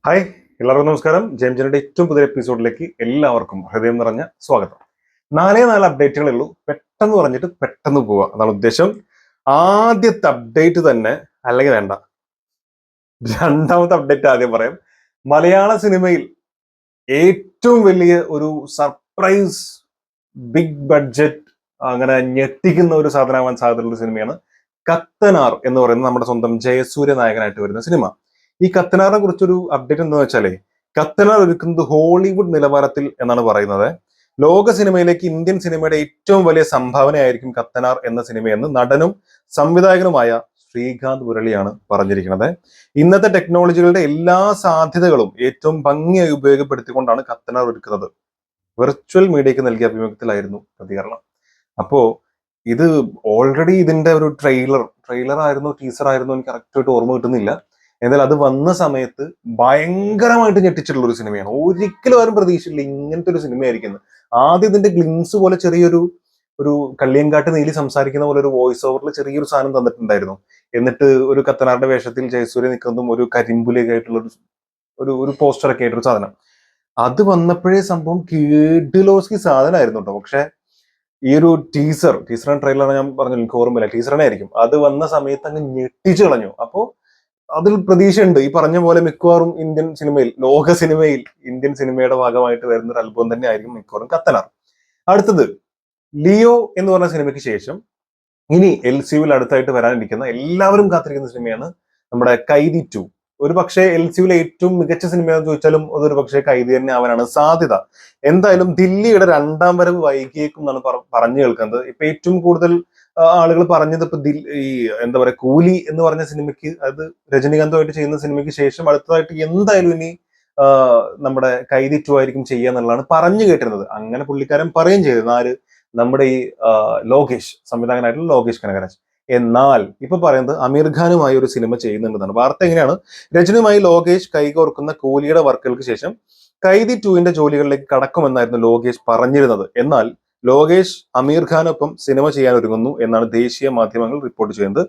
Hi, എല്ലാവർക്കും നമസ്കാരം. ജെയിംസിന്റെ ഏറ്റവും പുതിയ എപ്പിസോഡിലേക്ക് എല്ലാവർക്കും ഹൃദയം നിറഞ്ഞ സ്വാഗതം. 4 അപ്ഡേറ്റുകളേ ഉള്ളൂ. പെട്ടെന്ന് പറഞ്ഞിട്ട് പെട്ടെന്ന് പോവാ, അതാണ് ഉദ്ദേശം. ആദ്യത്തെ അപ്ഡേറ്റ് തന്നെ, അല്ലെങ്കിൽ വേണ്ട, രണ്ടാമത്തെ അപ്ഡേറ്റ് ആദ്യം പറയാം. മലയാള സിനിമയിൽ ഏറ്റവും വലിയ ഒരു സർപ്രൈസ്, ബിഗ് ബഡ്ജറ്റ്, അങ്ങനെ ഞെട്ടിക്കുന്ന ഒരു സാധനമാവാൻ സാധ്യതയുള്ള സിനിമയാണ് കത്തനാർ എന്ന് പറയുന്ന നമ്മുടെ സ്വന്തം ജയസൂര്യ നായകനായിട്ട് വരുന്ന സിനിമ. ഈ കത്തനാറിനെ കുറിച്ചൊരു അപ്ഡേറ്റ് എന്താണെന്ന് വെച്ചാലേ, കത്തനാർ ഒരുക്കുന്നത് ഹോളിവുഡ് നിലവാരത്തിൽ എന്നാണ് പറയുന്നത്. ലോക സിനിമയിലേക്ക് ഇന്ത്യൻ സിനിമയുടെ ഏറ്റവും വലിയ സംഭാവനയായിരിക്കും കത്തനാർ എന്ന സിനിമയെന്ന് നടനും സംവിധായകനുമായ ശ്രീകാന്ത് മുരളിയാണ് പറഞ്ഞിരിക്കുന്നത്. ഇന്നത്തെ ടെക്നോളജികളുടെ എല്ലാ സാധ്യതകളും ഏറ്റവും ഭംഗിയായി ഉപയോഗപ്പെടുത്തിക്കൊണ്ടാണ് കത്തനാർ ഒരുക്കുന്നത്. വെർച്വൽ മീഡിയയ്ക്ക് നൽകിയ അഭിമുഖത്തിലായിരുന്നു പ്രതികരണം. അപ്പോ ഇത് ഓൾറെഡി ഇതിന്റെ ഒരു ട്രെയിലർ ആയിരുന്നു, ടീസർ ആയിരുന്നു, എനിക്ക് കറക്റ്റായിട്ട് ഓർമ്മ കിട്ടുന്നില്ല. എന്നാൽ അത് വന്ന സമയത്ത് ഭയങ്കരമായിട്ട് ഞെട്ടിച്ചിട്ടുള്ള ഒരു സിനിമയാണ്. ഒരിക്കലും ആരും പ്രതീക്ഷയില്ല ഇങ്ങനത്തെ ഒരു സിനിമയായിരിക്കും. ആദ്യം ഇതിന്റെ ഗ്ലിംസ് പോലെ ചെറിയൊരു ഒരു കള്ളിയങ്കാട്ട് നീലി സംസാരിക്കുന്ന പോലെ ഒരു വോയിസ് ഓവറിൽ ചെറിയൊരു സാധനം തന്നിട്ടുണ്ടായിരുന്നു. എന്നിട്ട് ഒരു കത്തനാറിന്റെ വേഷത്തിൽ ജയസൂര്യ നിൽക്കുന്നതും ഒരു കരിമ്പുലിയൊക്കെ ആയിട്ടുള്ള ഒരു ഒരു പോസ്റ്ററൊക്കെ ആയിട്ടൊരു സാധനം. അത് വന്നപ്പോഴേ സംഭവം കിഡിലോസ്കി സാധനമായിരുന്നു കേട്ടോ. പക്ഷെ ഈ ഒരു ടീസർ ട്രെയിലറാണ്, ഞാൻ പറഞ്ഞു എനിക്ക് ഓർമ്മയില്ല, ടീസറിനെ ആയിരിക്കും. അത് വന്ന സമയത്ത് അങ്ങ് ഞെട്ടിച്ചു കളഞ്ഞു. അപ്പോ അതിൽ പ്രതീക്ഷയുണ്ട്. ഈ പറഞ്ഞ പോലെ മിക്കവാറും ഇന്ത്യൻ സിനിമയിൽ, ലോക സിനിമയിൽ ഇന്ത്യൻ സിനിമയുടെ ഭാഗമായിട്ട് വരുന്ന ഒരു അത്ഭുതം തന്നെ ആയിരിക്കും മിക്കവാറും കത്തനാർ. അടുത്തത് ലിയോ എന്ന് പറഞ്ഞ സിനിമയ്ക്ക് ശേഷം ഇനി LCUവിൽ അടുത്തായിട്ട് വരാനിരിക്കുന്ന, എല്ലാവരും കാത്തിരിക്കുന്ന സിനിമയാണ് നമ്മുടെ കൈദി 2. ഒരു പക്ഷേ LCUവിലെ ഏറ്റവും മികച്ച സിനിമയെന്ന് ചോദിച്ചാലും അതൊരു പക്ഷേ കൈദി തന്നെ ആവാനാണ് സാധ്യത. എന്തായാലും ദില്ലിയുടെ 2ാം വരവ് വൈകിയേക്കും എന്നാണ് പറഞ്ഞു കേൾക്കുന്നത്. ഇപ്പൊ ഏറ്റവും കൂടുതൽ ആളുകൾ പറഞ്ഞത് ഇപ്പൊ ഈ എന്താ പറയാ, കൂലി എന്ന് പറഞ്ഞ സിനിമയ്ക്ക്, അത് രജനീകാന്തുമായിട്ട് ചെയ്യുന്ന സിനിമയ്ക്ക് ശേഷം അടുത്തതായിട്ട് എന്തായാലും ഇനി നമ്മുടെ കൈദി 2 ആയിരിക്കും ചെയ്യുക എന്നുള്ളതാണ് പറഞ്ഞു കേട്ടിരുന്നത്. അങ്ങനെ പുള്ളിക്കാരൻ പറയുകയും ചെയ്തിരുന്നു. ആര്? നമ്മുടെ ഈ ലോകേഷ്, സംവിധായകനായിട്ടുള്ള ലോകേഷ് കനകരാജ്. എന്നാൽ ഇപ്പൊ പറയുന്നത് അമീർ ഖാനുമായി ഒരു സിനിമ ചെയ്യുന്നുണ്ടെന്നാണ്. വാർത്ത എങ്ങനെയാണ്? രജനിയുമായി ലോകേഷ് കൈകോർക്കുന്ന കൂലിയുടെ വർക്കുകൾക്ക് ശേഷം കൈദി 2ന്റെ ജോലികളിലേക്ക് കടക്കുമെന്നായിരുന്നു ലോകേഷ് പറഞ്ഞിരുന്നത്. എന്നാൽ ലോകേഷ് അമീർ ഖാനൊപ്പം സിനിമ ചെയ്യാൻ ഒരുങ്ങുന്നു എന്നാണ് ദേശീയ മാധ്യമങ്ങൾ റിപ്പോർട്ട് ചെയ്യുന്നത്.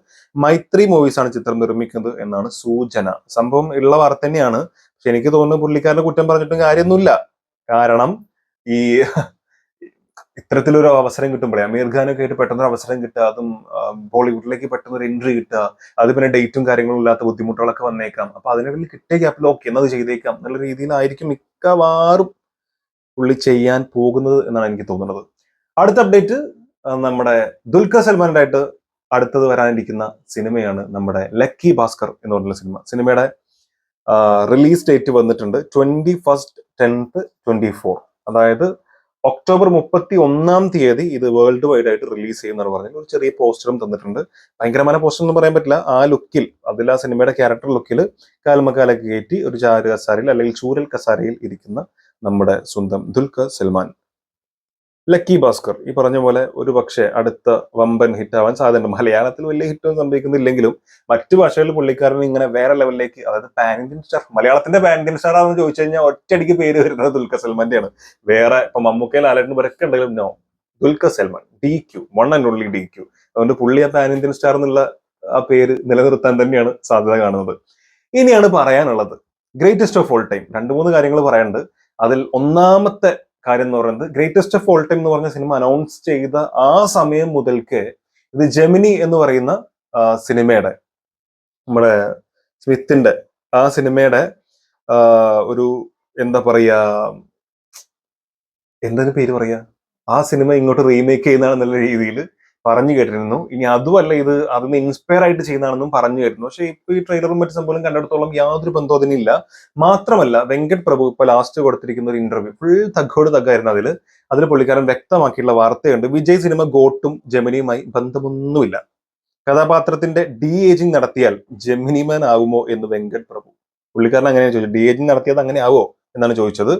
മൈത്രി മൂവീസ് ആണ് ചിത്രം നിർമ്മിക്കുന്നത് എന്നാണ് സൂചന. സംഭവം ഉള്ള വാർത്ത തന്നെയാണ്. പക്ഷെ എനിക്ക് തോന്നുന്നു പുള്ളിക്കാരനെ കുറ്റം പറഞ്ഞിട്ടും കാര്യമൊന്നുമില്ല. കാരണം ഈ ഇത്തരത്തിലൊരു അവസരം കിട്ടുമ്പോഴേ, അമീർ ഖാനൊക്കെ ആയിട്ട് പെട്ടെന്ന് ഒരു അവസരം കിട്ടുക, അതും ബോളിവുഡിലേക്ക് പെട്ടെന്ന് ഒരു എൻട്രി കിട്ടുക, അത് പിന്നെ ഡേറ്റും കാര്യങ്ങളും ഇല്ലാത്ത ബുദ്ധിമുട്ടുകളൊക്കെ വന്നേക്കാം. അപ്പൊ അതിനുള്ളിൽ കിട്ടിയ ഗ്യാപ്പിൽ ഓക്കെ എന്നത് ചെയ്തേക്കാം എന്നുള്ള രീതിയിലായിരിക്കും മിക്കവാറും പുള്ളി ചെയ്യാൻ പോകുന്നത് എന്നാണ് എനിക്ക് തോന്നുന്നത്. അടുത്ത അപ്ഡേറ്റ്, നമ്മുടെ ദുൽഖർ സൽമാന്റെ ആയിട്ട് അടുത്തത് വരാനിരിക്കുന്ന സിനിമയാണ് നമ്മുടെ ലക്കി ഭാസ്കർ എന്ന് പറഞ്ഞുള്ള സിനിമ. സിനിമയുടെ റിലീസ് ഡേറ്റ് വന്നിട്ടുണ്ട് 21/10/24. അതായത് ഒക്ടോബർ 31 ഇത് വേൾഡ് വൈഡ് ആയിട്ട് റിലീസ് ചെയ്യുന്നതാണ് പറഞ്ഞത്. ഒരു ചെറിയ പോസ്റ്ററും തന്നിട്ടുണ്ട്. ഭയങ്കരമായ പോസ്റ്റർ ഒന്നും പറയാൻ പറ്റില്ല. ആ ലുക്കിൽ, അതിൽ ആ സിനിമയുടെ ക്യാരക്ടർ ലുക്കിൽ കാൽമക്കാലൊക്കെ കയറ്റി ഒരു ചാരു കസാരയിൽ അല്ലെങ്കിൽ ചൂരൽ കസാരയിൽ ഇരിക്കുന്ന നമ്മുടെ സ്വന്തം ദുൽഖർ സൽമാൻ. ലക്കി ഭാസ്കർ ഈ പറഞ്ഞ പോലെ ഒരു പക്ഷേ അടുത്ത വമ്പൻ ഹിറ്റ് ആവാൻ സാധ്യതയുണ്ട്. മലയാളത്തിൽ വലിയ ഹിറ്റൊന്നും സംഭവിക്കുന്നില്ലെങ്കിലും മറ്റു ഭാഷകളിൽ പുള്ളിക്കാരൻ ഇങ്ങനെ വേറെ ലെവലിലേക്ക്, അതായത് പാൻ ഇന്ത്യൻ സ്റ്റാർ, മലയാളത്തിന്റെ പാൻ ഇന്ത്യൻ സ്റ്റാർ ആണെന്ന് ചോദിച്ചു കഴിഞ്ഞാൽ ഒറ്റയടിക്ക് പേര് വരുന്നത് ദുൽഖർ സൽമാന്റെയാണ്. വേറെ ഇപ്പൊ മമ്മൂക്കയിൽ ലാലേട്ടൻ ഇവരൊക്കെ ഉണ്ടെങ്കിലും no, Dulquer Salmaan, DQ, one and only DQ. അതുകൊണ്ട് പുള്ളി ആ പാൻ ഇന്ത്യൻ സ്റ്റാർ എന്നുള്ള ആ പേര് നിലനിർത്താൻ തന്നെയാണ് സാധ്യത കാണുന്നത്. ഇനിയാണ് പറയാനുള്ളത് ഗ്രേറ്റസ്റ്റ് ഓഫ് ഓൾ ടൈം. 2-3 കാര്യങ്ങൾ പറയാനുണ്ട്. അതിൽ ഒന്നാമത്തെ കാര്യം എന്ന് പറയുന്നത്, ഗ്രേറ്റസ്റ്റ് ഓഫ് ഓൾ ടൈം എന്ന് പറഞ്ഞ സിനിമ അനൗൺസ് ചെയ്ത ആ സമയം മുതൽക്ക് ഇത് ജെമിനി എന്ന് പറയുന്ന സിനിമയുടെ, നമ്മുടെ സ്മിത്തിന്റെ ആ സിനിമയുടെ ഒരു എന്താ പറയാ, എന്തൊരു പേര് പറയാ, ആ സിനിമ ഇങ്ങോട്ട് റീമേക്ക് ചെയ്യുന്നതാണെന്നുള്ള രീതിയിൽ പറഞ്ഞു കേട്ടിരുന്നു. ഇനി അതുമല്ല, ഇത് അതിന് ഇൻസ്പയർ ആയിട്ട് ചെയ്യുന്നതാണെന്നും പറഞ്ഞു കേട്ടിരുന്നു. പക്ഷെ ഇപ്പൊ ഈ ട്രെയിലറും മറ്റു സംഭവം കണ്ടിടത്തോളം യാതൊരു ബന്ധവും അതിനില്ല. മാത്രമല്ല വെങ്കട് പ്രഭു ഇപ്പൊ ലാസ്റ്റ് കൊടുത്തിരിക്കുന്ന ഒരു ഇന്റർവ്യൂ ഫുൾ തഗ്ഗായിരുന്നു. അതിൽ പുള്ളിക്കാരൻ വ്യക്തമാക്കിയിട്ടുള്ള വാർത്തയുണ്ട്. വിജയ് സിനിമ ഗോട്ടും ജെമിനിയുമായി ബന്ധമൊന്നുമില്ല. കഥാപാത്രത്തിന്റെ ഏജിങ് നടത്തിയാൽ ജെമിനിമാൻ ആകുമോ എന്ന് വെങ്കട് പ്രഭു. പുള്ളിക്കാരൻ അങ്ങനെയാണ് ചോദിച്ചത്. ഏജിങ് നടത്തിയത് അങ്ങനെ ആവോ എന്നാണ് ചോദിച്ചത്.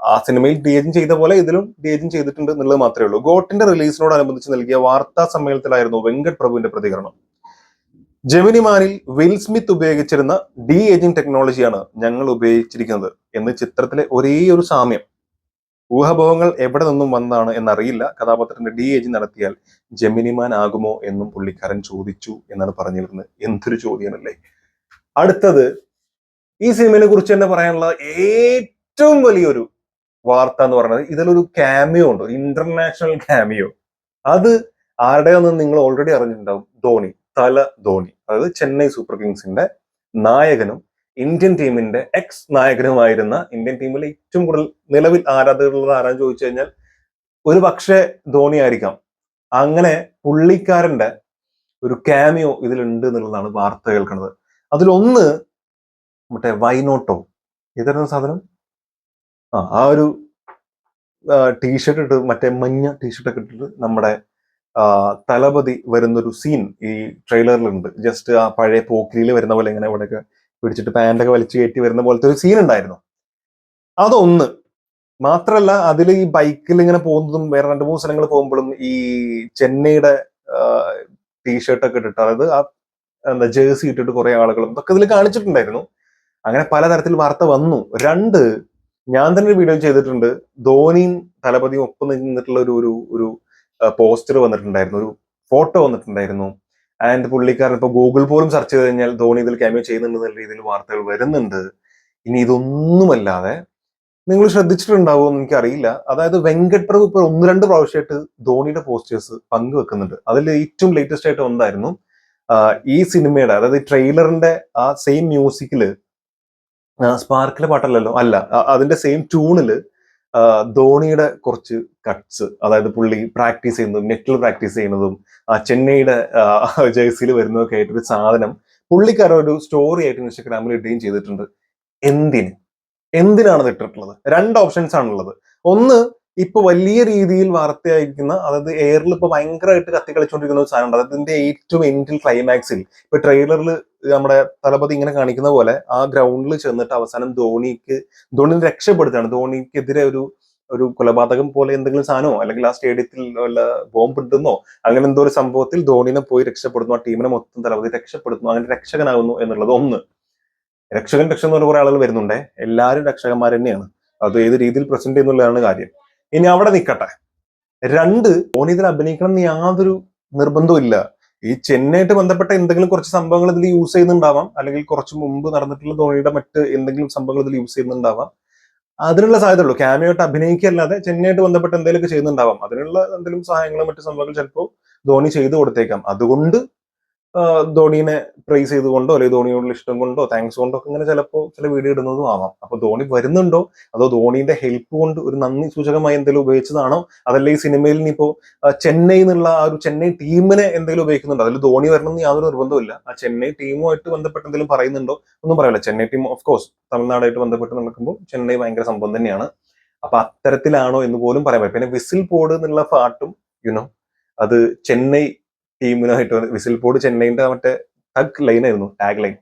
ആ സിനിമയിൽ ഏജിങ് ചെയ്ത പോലെ ഇതിലും ഏജിങ് ചെയ്തിട്ടുണ്ട് എന്നുള്ളത് മാത്രമേ ഉള്ളൂ. ഗോട്ടിന്റെ റിലീസിനോടനുബന്ധിച്ച് നൽകിയ വാർത്താ സമ്മേളനത്തിലായിരുന്നു വെങ്കട് പ്രഭുവിന്റെ പ്രതികരണം. ജെമിനിമാനിൽ വിൽ സ്മിത്ത് ഉപയോഗിച്ചിരുന്ന ഏജിങ് ടെക്നോളജിയാണ് ഞങ്ങൾ ഉപയോഗിച്ചിരിക്കുന്നത് എന്ന് ചിത്രത്തിലെ ഒരേ ഒരു സാമ്യം. ഊഹാഭോഹങ്ങൾ എവിടെ നിന്നും വന്നതാണ് എന്നറിയില്ല. കഥാപാത്രത്തിന്റെ ഏജിങ് നടത്തിയാൽ ജെമിനിമാൻ ആകുമോ എന്നും പുള്ളിക്കാരൻ ചോദിച്ചു എന്നാണ് പറഞ്ഞിരുന്നത്. എന്തൊരു ചോദ്യമാണല്ലേ. അടുത്തത് ഈ സിനിമയെ കുറിച്ച് തന്നെ പറയാനുള്ള ഏറ്റവും വലിയൊരു വാർത്ത എന്ന് പറയുന്നത് ഇതിലൊരു ക്യാമിയോ ഉണ്ട്, ഇന്റർനാഷണൽ ക്യാമിയോ. അത് ആരുടെയെന്ന് നിങ്ങൾ ഓൾറെഡി അറിഞ്ഞിട്ടുണ്ടാവും. ധോണി, തല ധോണി, അതായത് ചെന്നൈ സൂപ്പർ കിങ്സിന്റെ നായകനും ഇന്ത്യൻ ടീമിന്റെ എക്സ് നായകനുമായിരുന്ന, ഇന്ത്യൻ ടീമിൽ ഏറ്റവും കൂടുതൽ നിലവിൽ ആരാധകരുള്ളത് ആരാന്ന് ചോദിച്ചു കഴിഞ്ഞാൽ ഒരു പക്ഷേ ധോണി ആയിരിക്കാം. അങ്ങനെ പുള്ളിക്കാരന്റെ ഒരു ക്യാമിയോ ഇതിലുണ്ട് എന്നുള്ളതാണ് വാർത്ത കേൾക്കുന്നത്. അതിലൊന്ന് മറ്റേ വൈനോട്ടോ, ഇതായിരുന്നു സാധനം, ആ ഒരു ടീഷർട്ട് ഇട്ട്, മറ്റേ മഞ്ഞ ടീഷർട്ട് ഒക്കെ ഇട്ടിട്ട് നമ്മുടെ തലപതി വരുന്നൊരു സീൻ ഈ ട്രെയിലറിലുണ്ട്. ജസ്റ്റ് ആ പഴയ പോക്കിരിയിൽ വരുന്ന പോലെ ഇങ്ങനെ ഇവിടെയൊക്കെ പിടിച്ചിട്ട് പാൻറ്റൊക്കെ വലിച്ചു കയറ്റി വരുന്ന പോലത്തെ ഒരു സീൻ ഉണ്ടായിരുന്നു. അതൊന്ന് മാത്രല്ല, അതിൽ ഈ ബൈക്കിൽ ഇങ്ങനെ പോകുന്നതും വേറെ 2-3 സ്ഥലങ്ങൾ പോകുമ്പോഴും ഈ ചെന്നൈയുടെ ടീഷർട്ടൊക്കെ ഇട്ടിട്ട്, അതായത് ആ എന്താ ജേഴ്സി ഇട്ടിട്ട് കുറെ ആളുകളും ഇതൊക്കെ ഇതിൽ കാണിച്ചിട്ടുണ്ടായിരുന്നു. അങ്ങനെ പലതരത്തിൽ വാർത്ത വന്നു. രണ്ട്, ഞാൻ തന്നെ ഒരു വീഡിയോ ചെയ്തിട്ടുണ്ട്. ധോണിയും തലപതിയും ഒപ്പം നിന്നിട്ടുള്ള ഒരു പോസ്റ്റർ വന്നിട്ടുണ്ടായിരുന്നു, ഒരു ഫോട്ടോ വന്നിട്ടുണ്ടായിരുന്നു. ആൻഡ് പുള്ളിക്കാരൻ ഇപ്പൊ ഗൂഗിൾ പോലും സെർച്ച് ചെയ്ത് കഴിഞ്ഞാൽ ധോണി ഇതിൽ ക്യാമിയോ ചെയ്യുന്നുണ്ടെന്നുള്ള രീതിയിൽ വാർത്തകൾ വരുന്നുണ്ട്. ഇനി ഇതൊന്നുമല്ലാതെ നിങ്ങൾ ശ്രദ്ധിച്ചിട്ടുണ്ടാവുമോ എന്ന് എനിക്കറിയില്ല. അതായത് വെങ്കട് പ്രഭു ഇപ്പൊ 1-2 പ്രാവശ്യമായിട്ട് ധോണിയുടെ പോസ്റ്റേഴ്സ് പങ്കുവെക്കുന്നുണ്ട്. അതിൽ ഏറ്റവും ലേറ്റസ്റ്റ് ആയിട്ട് ഒന്നായിരുന്നു ഈ സിനിമയുടെ, അതായത് ട്രെയിലറിന്റെ ആ സെയിം മ്യൂസിക്കില്, സ്പാർക്കിലെ പാട്ടല്ലല്ലോ, അല്ല, അതിന്റെ സെയിം ട്യൂണില് ധോണിയുടെ കുറച്ച് കട്ട്സ്, അതായത് പുള്ളി പ്രാക്ടീസ് ചെയ്യുന്നതും നെറ്റിൽ പ്രാക്ടീസ് ചെയ്യുന്നതും ചെന്നൈയുടെ ജേഴ്സിയിൽ വരുന്നതൊക്കെ ആയിട്ടൊരു സാധനം പുള്ളിക്കാരൻ ഒരു സ്റ്റോറി ആയിട്ട് ഇൻസ്റ്റാഗ്രാമിൽ ഇടുകയും ചെയ്തിട്ടുണ്ട്. എന്തിനാണ് ഇട്ടിട്ടുള്ളത്? 2 ഓപ്ഷൻസ് ആണുള്ളത്. ഒന്ന്, ഇപ്പൊ വലിയ രീതിയിൽ വാർത്തയായിരിക്കുന്ന, അതായത് എയറിൽ ഇപ്പൊ ഭയങ്കരമായിട്ട് കത്തിക്കളിച്ചുകൊണ്ടിരിക്കുന്ന ഒരു സാധനം ഉണ്ട്. അതായത് ഇതിന്റെ ഏറ്റവും എൻഡിൽ ക്ലൈമാക്സിൽ ഇപ്പൊ ട്രെയിലറിൽ നമ്മുടെ തലപതി ഇങ്ങനെ കാണിക്കുന്ന പോലെ ആ ഗ്രൗണ്ടിൽ ചെന്നിട്ട് അവസാനം ധോണിനെ രക്ഷപ്പെടുത്തുകയാണ്. ധോണിക്കെതിരെ ഒരു കൊലപാതകം പോലെ എന്തെങ്കിലും സാധനമോ, അല്ലെങ്കിൽ ആ സ്റ്റേഡിയത്തിൽ വല്ല ബോംബ് ഇടുന്നോ, അങ്ങനെ എന്തോ ഒരു സംഭവത്തിൽ ധോണിനെ പോയി രക്ഷപ്പെടുന്നു, ആ ടീമിനെ മൊത്തം തലപതി രക്ഷപ്പെടുത്തുന്നു, അങ്ങനെ രക്ഷകനാകുന്നു എന്നുള്ളത് ഒന്ന്. രക്ഷകൻ എന്ന് പറഞ്ഞ കുറെ ആളുകൾ വരുന്നുണ്ടേ, എല്ലാവരും രക്ഷകന്മാർ തന്നെയാണ്. അത് ഏത് രീതിയിൽ പ്രസന്റ് ചെയ്യുന്നുള്ളതാണ് കാര്യം. ഇനി അവിടെ നിൽക്കട്ടെ. 2, ധോണി ഇതിൽ അഭിനയിക്കണം എന്ന് യാതൊരു നിർബന്ധവും ഇല്ല. ഈ ചെന്നൈയായിട്ട് ബന്ധപ്പെട്ട എന്തെങ്കിലും കുറച്ച് സംഭവങ്ങൾ ഇതിൽ യൂസ് ചെയ്യുന്നുണ്ടാവാം, അല്ലെങ്കിൽ കുറച്ച് മുമ്പ് നടന്നിട്ടുള്ള ധോണിയുടെ മറ്റ് എന്തെങ്കിലും സംഭവങ്ങൾ ഇതിൽ യൂസ് ചെയ്യുന്നുണ്ടാവാം. അതിനുള്ള സാധ്യതയുള്ളൂ. ക്യാമിയോട്ട് അഭിനയിക്കല്ലാതെ ചെന്നൈയായിട്ട് ബന്ധപ്പെട്ട് എന്തെങ്കിലുമൊക്കെ ചെയ്യുന്നുണ്ടാവാം. അതിനുള്ള എന്തെങ്കിലും സഹായങ്ങളോ മറ്റു സംഭവങ്ങൾ ചിലപ്പോൾ ധോണി ചെയ്തു കൊടുത്തേക്കാം. അതുകൊണ്ട് ധോണിനെ പ്രൈസ് ചെയ്തുകൊണ്ടോ, അല്ലെങ്കിൽ ധോണിയോടുള്ള ഇഷ്ടം കൊണ്ടോ, താങ്ക്സ് കൊണ്ടോ ഒക്കെ ഇങ്ങനെ ചിലപ്പോൾ ചില വീഡിയോ ഇടുന്നതും ആവാം. അപ്പൊ ധോണി വരുന്നുണ്ടോ, അതോ ധോണിന്റെ ഹെൽപ്പ് കൊണ്ട് ഒരു നന്ദി സൂചകമായി എന്തെങ്കിലും ഉപയോഗിച്ചതാണോ, അതല്ല ഈ സിനിമയിൽ ഇനിയിപ്പോ ചെന്നൈ എന്നുള്ള ആ ഒരു ചെന്നൈ ടീമിനെ എന്തെങ്കിലും ഉപയോഗിക്കുന്നുണ്ടോ? അതിൽ ധോണി വരണമെന്ന് യാതൊരു നിർബന്ധമില്ല. ആ ചെന്നൈ ടീമുമായിട്ട് ബന്ധപ്പെട്ട് എന്തെങ്കിലും പറയുന്നുണ്ടോ ഒന്നും പറയില്ല. ചെന്നൈ ടീം ഓഫ് കോഴ്സ് തമിഴ്നാടായിട്ട് ബന്ധപ്പെട്ട് നടക്കുമ്പോൾ ചെന്നൈ ഭയങ്കര സംഭവം തന്നെയാണ്. അപ്പൊ അത്തരത്തിലാണോ എന്ന് പോലും പറയാൻ പറ്റും. പിന്നെ വിസിൽ പോഡ് എന്നുള്ള പാട്ടും യുനോ അത് ചെന്നൈ ടീമിനായിട്ട് വിസിൽ പോഡ് ചെന്നൈന്റെ മറ്റേ ടാഗ് ലൈൻ.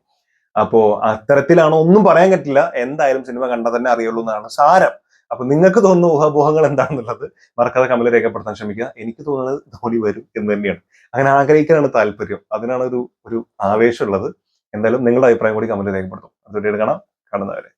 അപ്പോ അത്തരത്തിലാണോ ഒന്നും പറയാൻ പറ്റില്ല. എന്തായാലും സിനിമ കണ്ടാൽ തന്നെ അറിയുള്ളൂ എന്നാണ് സാരം. അപ്പൊ നിങ്ങൾക്ക് തോന്നുന്ന ഊഹാപോഹങ്ങൾ എന്താണെന്നുള്ളത് മറക്കാതെ കമന്റ് രേഖപ്പെടുത്താൻ ശ്രമിക്കുക. എനിക്ക് തോന്നുന്നത് ധോണി വരും എന്ന് തന്നെയാണ്. അങ്ങനെ ആഗ്രഹിക്കാനാണ് താല്പര്യം, അതിനാണ് ഒരു ആവേശം ഉള്ളത്. എന്തായാലും നിങ്ങളുടെ അഭിപ്രായം കൂടി കമന്റ് രേഖപ്പെടുത്തും. അതുവരെ കാണാം. കാണുന്നവരെ.